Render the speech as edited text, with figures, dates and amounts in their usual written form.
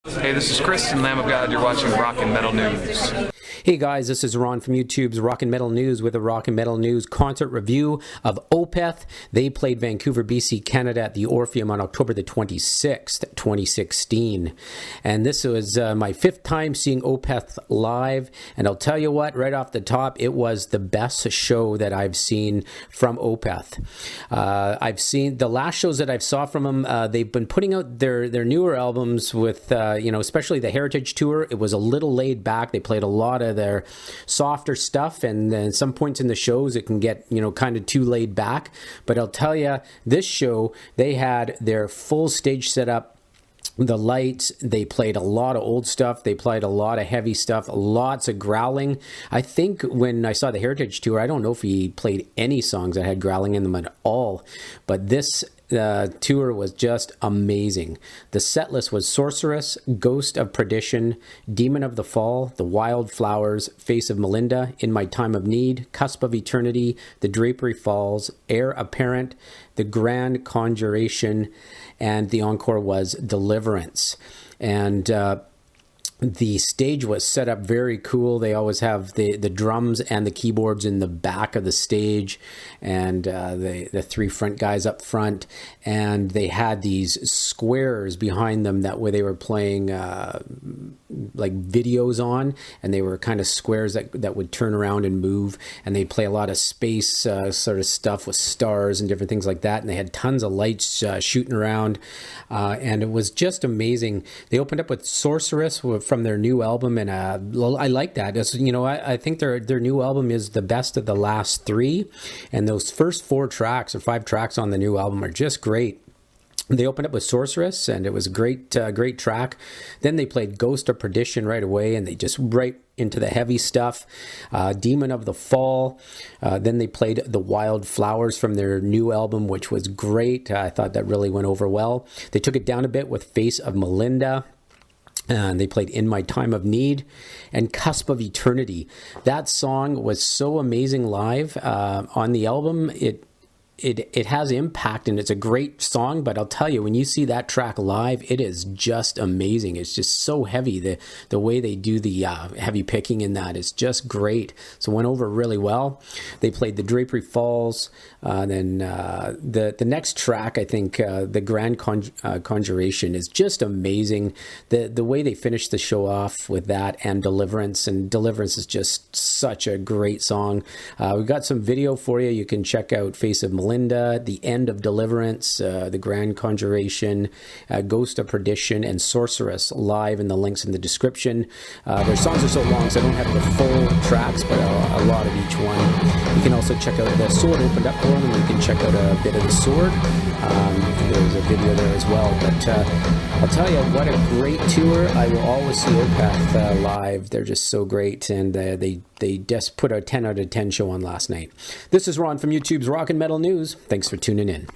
Hey, this is Chris and Lamb of God. You're watching Rock and Metal News. Hey guys, this is Ron from YouTube's Rock and Metal News with a Rock and Metal News concert review of Opeth. They played Vancouver, BC, Canada at the Orpheum on October the 26th, 2016. And this was my fifth time seeing Opeth live. And I'll tell you what, right off the top, it was the best show that I've seen from Opeth. I've seen the last shows that I've saw from them. They've been putting out their newer albums with, especially the Heritage Tour. It was a little laid back. They played a lot of their softer stuff, and then some points in the shows it can get kind of too laid back. But I'll tell you, this show, they had their full stage set up, the lights, they played a lot of old stuff, they played a lot of heavy stuff, lots of growling. I think when I saw the Heritage Tour, I don't know if he played any songs that had growling in them at all, but this tour was just amazing. The set list was Sorceress, Ghost of Perdition, Demon of the Fall, The Wilde Flowers, Face of Melinda, In My Time of Need, Cusp of Eternity, The Drapery Falls, Heir Apparent, The Grand Conjuration, and the encore was Deliverance. And the stage was set up very cool. They always have the drums and the keyboards in the back of the stage, and the three front guys up front. And they had these squares behind them that where they were playing like videos on, and they were kind of squares that would turn around and move. And they play a lot of space sort of stuff with stars and different things like that. And they had tons of lights shooting around, and it was just amazing. They opened up with Sorceress from their new album, and I like that. I think their new album is the best of the last three, and those first 4 tracks or 5 tracks on the new album are just great. They opened up with Sorceress, and it was a great track. Then they played Ghost of Perdition right away, and they just right into the heavy stuff. Demon of the Fall. Then they played The Wilde Flowers from their new album, which was great. I thought that really went over well. They took it down a bit with Face of Melinda. And they played In My Time of Need and Cusp of Eternity. That song was so amazing live on the album. It has impact, and it's a great song, but I'll tell you, when you see that track live, it is just amazing. It's just so heavy. The way they do the heavy picking in that is just great. So it went over really well. They played the Drapery Falls. Then the next track, I think, the Grand Conjuration is just amazing. The way they finished the show off with that and Deliverance is just such a great song. We've got some video for you. You can check out Face of Melinda, the end of Deliverance, the Grand Conjuration, Ghost of Perdition, and Sorceress live, in the links in the description. Their songs are so long, so I don't have the full tracks, but a lot of each one. You can also check out the Sword opened up for them, and you can check out a bit of the Sword. There's a video there as well. But I'll tell you, what a great tour. I will always see Opeth live. They're just so great, and they just put a 10 out of 10 show on last night. This is Ron from YouTube's Rock and Metal News. Thanks for tuning in.